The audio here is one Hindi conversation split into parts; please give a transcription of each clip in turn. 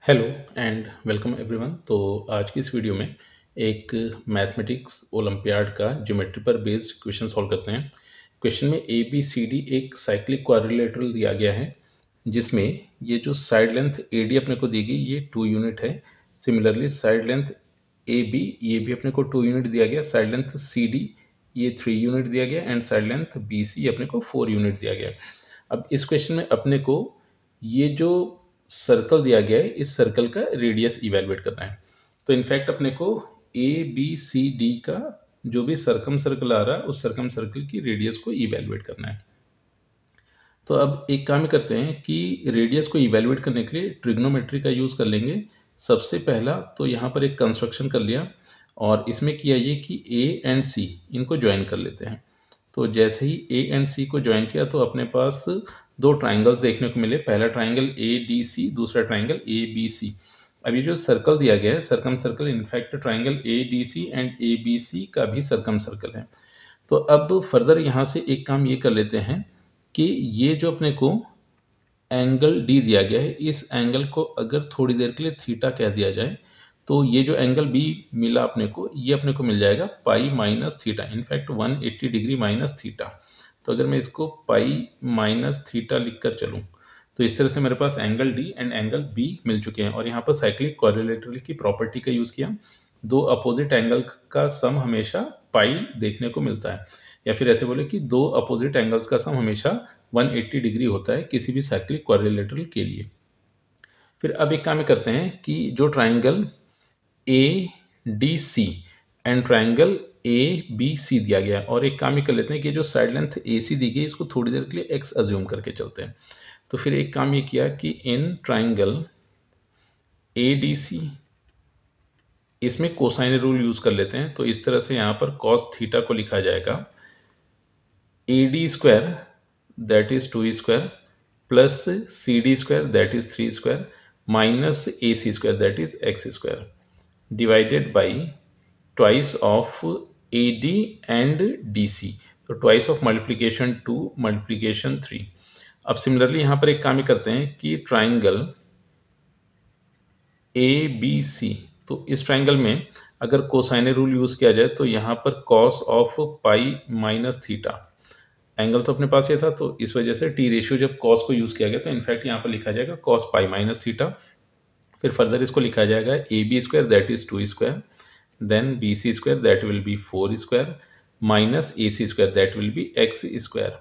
Hello and welcome everyone. तो आज की इस वीडियो में एक मैथमेटिक्स ओलंपियाड का ज्योमेट्री पर बेस्ड क्वेश्चन सॉल्व करते हैं। क्वेश्चन में ए बी सी डी एक साइक्लिक क्वाड्रिलेटरल दिया गया है, जिसमें ये जो साइड लेंथ ए डी अपने को दी गई ये 2 यूनिट है। Similarly side length A B ये भी अपने को 2 यूनिट दिया गया। साइड लेंथ सी डी ये 3 यूनिट दिया गया and side length B C अपने को 4 यूनिट दिया गया। अब इस क्वेश्चन में अपने को ये जो सर्कल दिया गया है इस सर्कल का रेडियस इवेलुएट करना है। तो इनफैक्ट अपने को ए बी सी डी का जो भी सर्कम सर्कल आ रहा है उस सर्कम सर्कल की रेडियस को इवेलुएट करना है। तो अब एक काम करते हैं कि रेडियस को इवेलुएट करने के लिए ट्रिग्नोमेट्री का यूज़ कर लेंगे। सबसे पहला तो यहाँ पर एक कंस्ट्रक्शन कर लिया और इसमें किया ये कि ए एंड सी इनको ज्वाइन कर लेते हैं। तो जैसे ही ए एंड सी को ज्वाइन किया तो अपने पास दो ट्राइंगल्स देखने को मिले। पहला ट्राइंगल ए डी सी, दूसरा ट्राइंगल ए बी सी। अब ये जो सर्कल दिया गया है circumcircle in fact triangle A D C and A B C का भी सर्कम सर्कल है। तो अब फर्दर यहाँ से एक काम ये कर लेते हैं कि ये जो अपने को एंगल डी दिया गया है इस एंगल को अगर थोड़ी देर के लिए थीटा कह दिया जाए तो ये जो एंगल बी मिला अपने को ये अपने को मिल जाएगा पाई minus theta, in fact 180 degree minus theta. तो अगर मैं इसको पाई माइनस थीटा लिख कर चलूँ तो इस तरह से मेरे पास angle D and angle B मिल चुके हैं। और यहाँ पर साइक्लिक क्वाड्रिलेटरल की प्रॉपर्टी का यूज़ किया। दो अपोजिट एंगल का सम हमेशा पाई देखने को मिलता है, या फिर ऐसे बोले कि दो अपोजिट एंगल्स का सम हमेशा 180 डिग्री होता है किसी भी साइक्लिक क्वाड्रिलेटरल के लिए। फिर अब एक काम करते हैं कि जो triangle A D C and triangle A B C दिया गया है और एक काम ये कर लेते हैं कि जो साइड लेंथ ए सी दी गई इसको थोड़ी देर के लिए एक्स अज्यूम करके चलते हैं। तो फिर एक काम ये किया कि इन ट्राइंगल ए डी सी इसमें कोसाइन रूल यूज़ कर लेते हैं। तो इस तरह से यहाँ पर कॉस थीटा को लिखा जाएगा A D square that is 2 square plus C D square that is 3 square minus A C square that is x square divided by twice of A D and D C. तो ट्वाइस ऑफ मल्टीप्लीकेशन 2 मल्टीप्लीकेशन 3। अब सिमिलरली यहाँ पर एक काम ही करते हैं कि ट्राइंगल ए बी सी, तो इस ट्राइंगल में अगर कोसाइन रूल यूज़ किया जाए तो यहाँ पर cos of pi minus theta, angle तो अपने पास ये था तो इस वजह से टी रेशियो जब कॉस को यूज़ किया गया तो इनफैक्ट यहाँ पर लिखा जाएगा कॉस पाई माइनस थीटा। फिर फर्दर इसको लिखा जाएगा A B square that is 2 square then B C square that will be 4 square minus A C square that will be x square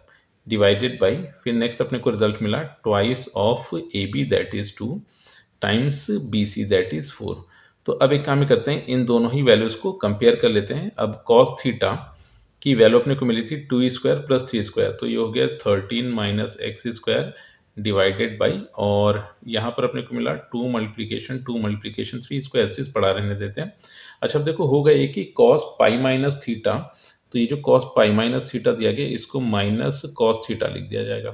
divided by, फिर नेक्स्ट अपने को रिजल्ट मिला twice of A B that is 2 times B C that is 4। तो अब एक काम ही करते हैं इन दोनों ही वैल्यूज़ को कंपेयर कर लेते हैं। अब कॉस थीटा की वैल्यू अपने को मिली थी 2 स्क्वायर प्लस 3 स्क्वायर, तो ये हो गया 13 minus x square divided by, और यहाँ पर अपने को मिला 2 मल्टीप्लिकेशन 3, इसको ऐसे पढ़ा रहने देते हैं। अच्छा अब देखो होगा ये कि कॉस पाई माइनस थीटा, तो ये जो कॉस पाई माइनस थीटा दिया गया इसको माइनस कॉस थीटा लिख दिया जाएगा।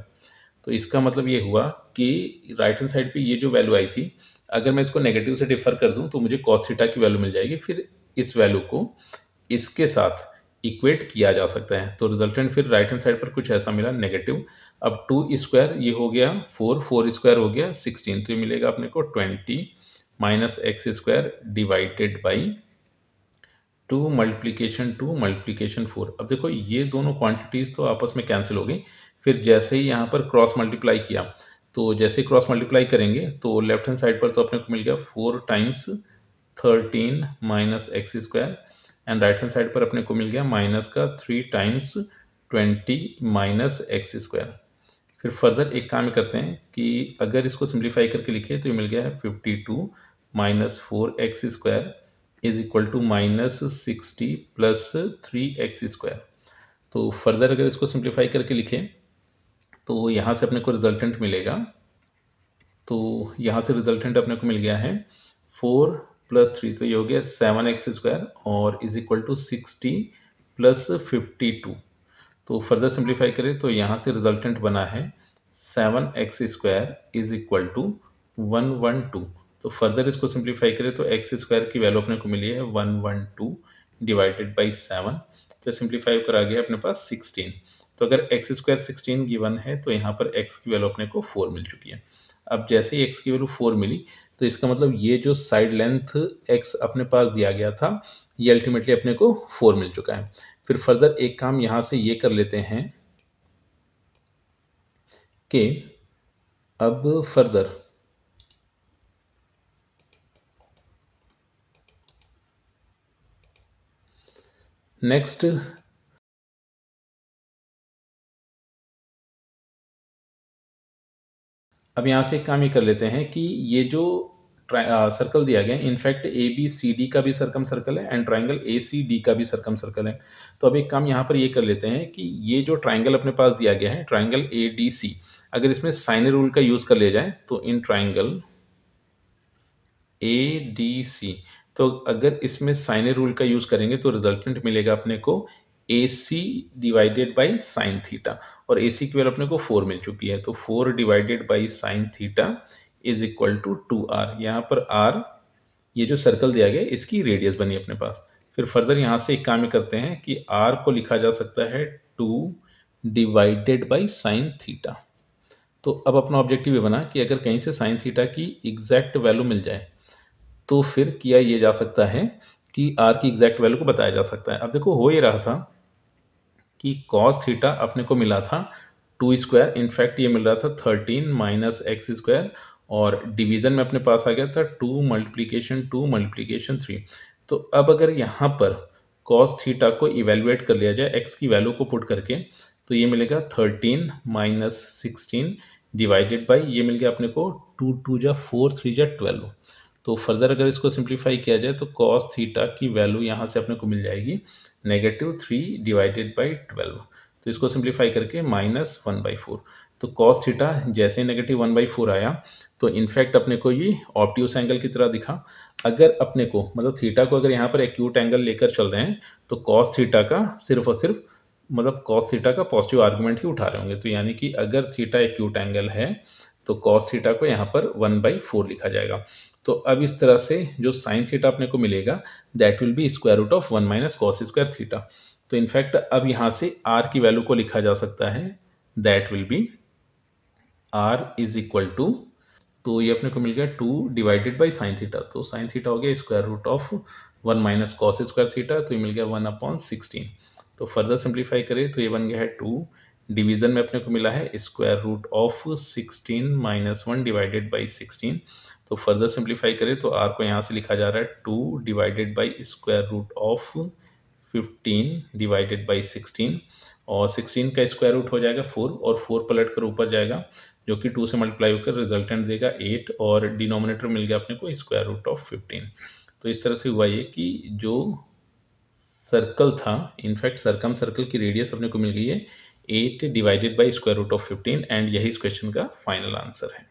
तो इसका मतलब ये हुआ कि राइट हैंड साइड पे ये जो वैल्यू आई थी अगर मैं इसको नेगेटिव से डिफर कर दूं तो मुझे कॉस थीटा की वैल्यू मिल जाएगी। फिर इस वैल्यू को इसके साथ इक्वेट किया जा सकता है। तो रिजल्टेंट फिर राइट हैंड साइड पर कुछ ऐसा मिला नेगेटिव। अब 2 स्क्वायर ये हो गया 4, 4 स्क्वायर हो गया 16, तो ये मिलेगा अपने को 20 minus x square divided by 2 multiplication 4। अब देखो ये दोनों क्वांटिटीज़ तो आपस में कैंसिल हो गई। फिर जैसे ही यहाँ पर क्रॉस मल्टीप्लाई किया तो जैसे क्रॉस मल्टीप्लाई करेंगे तो लेफ्ट हैंड साइड पर तो अपने को मिल गया 4 times 13 minus x square and right hand side पर अपने को मिल गया माइनस का 3 टाइम्स 20 माइनस एक्स स्क्वायर। फिर फर्दर एक काम करते हैं कि अगर इसको सिंप्लीफाई करके लिखे तो ये मिल गया है 52 minus 4 x square is equal to minus 60 plus 3 x square. तो फर्दर अगर इसको सिंप्लीफाई करके लिखें तो यहाँ से अपने को रिजल्टेंट मिलेगा, तो यहाँ से रिजल्टेंट अपने को मिल गया है 4 प्लस 3, तो ये हो गया 7 एक्स स्क्वायर और इज इक्वल टू 60 प्लस 52। तो फर्दर सिंप्लीफाई करें तो यहाँ से रिजल्टेंट बना है 7 x square is equal to 112। तो फर्दर इसको सिंप्लीफाई करें तो एक्स स्क्वायर की वैल्यू अपने को मिली है 112 डिवाइडेड बाई 7। तो सिंप्लीफाई कर आ गया अपने पास 16। तो अगर एक्स स्क्वायर 16 गिवन है तो यहाँ पर एक्स की वैल्यू अपने को 4 मिल चुकी है। अब जैसे ही x की वैल्यू 4 मिली, तो इसका मतलब ये जो साइड लेंथ x अपने पास दिया गया था, ये अल्टीमेटली अपने को 4 मिल चुका है। फिर फर्दर एक काम यहाँ से ये कर लेते हैं कि अब फर्दर नेक्स्ट अब यहाँ से एक काम ये कर लेते हैं कि ये जो सर्कल दिया गया है, in fact A B C D का भी सर्कम सर्कल है and triangle A C D का भी सर्कम सर्कल है। तो अब एक काम यहाँ पर ये कर लेते हैं कि ये जो ट्राइंगल अपने पास दिया गया है, ट्राइंगल ए डी सी, अगर इसमें साइन रूल का यूज़ कर लिया जाए तो in triangle A D C, तो अगर इसमें साइन रूल का यूज़ करेंगे तो रिजल्टेंट मिलेगा अपने को A C divided by sine theta, और ए सी की वैल्यू अपने को 4 मिल चुकी है, तो 4 divided by sine theta is equal to 2r। यहाँ पर r ये जो सर्कल दिया गया है इसकी रेडियस बनी अपने पास। फिर फर्दर यहाँ से एक काम करते हैं कि r को लिखा जा सकता है 2 डिवाइडेड बाई साइन थीटा। तो अब अपना ऑब्जेक्टिव ये बना कि अगर कहीं से साइन थीटा की एग्जैक्ट वैल्यू मिल जाए तो फिर किया ये जा सकता है कि r की एग्जैक्ट वैल्यू को बताया जा सकता है। अब देखो हो ये रहा था कि कॉस थीटा अपने को मिला था 2 स्क्वायर, इनफैक्ट ये मिल रहा था 13 माइनस एक्स स्क्वायर, और डिवीजन में अपने पास आ गया था 2 मल्टीप्लीकेशन 3। तो अब अगर यहाँ पर कॉस थीटा को इवेलुएट कर लिया जाए एक्स की वैल्यू को पुट करके, तो ये मिलेगा 13 माइनस 16 डिवाइडेड बाई, ये मिल गया अपने को 2 2 जा 4 3 जा 12। तो फर्दर अगर इसको सिंप्लीफाई किया जाए तो कॉस थीटा की वैल्यू यहाँ से अपने को मिल जाएगी -3 डिवाइडेड बाई 12। तो इसको सिंप्लीफाई करके -1/4। तो कॉस थीटा जैसे -1/4 आया तो इनफैक्ट अपने को ये ऑब्ट्यूस एंगल की तरह दिखा। अगर अपने को मतलब थीटा को अगर यहाँ पर एक्यूट एंगल लेकर चल रहे हैं तो कॉस थीटा का सिर्फ और सिर्फ मतलब कॉस थीटा का पॉजिटिव आर्गुमेंट ही उठा रहे होंगे। तो यानी कि अगर थीटा एक्यूट एंगल है तो कॉस थीटा को यहाँ पर 1/4 लिखा जाएगा। तो अब इस तरह से जो साइन थीटा अपने को मिलेगा that will be square root of 1 minus cos square theta. तो इनफैक्ट अब यहाँ से r की वैल्यू को लिखा जा सकता है that will be r is equal to, तो ये अपने को मिल गया 2 डिवाइडेड बाई साइन थीटा, तो साइन थीटा हो गया square root of 1 minus cos square theta, तो ये मिल गया 1/16। तो फर्दर सिंप्लीफाई करें तो ये बन गया है 2, डिवीजन में अपने को मिला है square root of 16 minus 1 divided by 16। तो फर्दर सिंप्लीफाई करें तो r को यहाँ से लिखा जा रहा है 2 divided by square root of 15 divided by 16, और 16 का स्क्वायर रूट हो जाएगा 4, और 4 पलट कर ऊपर जाएगा जो कि 2 से मल्टीप्लाई होकर रिजल्टेंट देगा 8, और डिनोमिनेटर मिल गया अपने को स्क्वायर रूट ऑफ 15। तो इस तरह से हुआ ये कि जो सर्कल था, इनफैक्ट सर्कम सर्कल की रेडियस अपने को मिल गई है 8 divided by square root of 15, and यही इस क्वेश्चन का फाइनल आंसर है।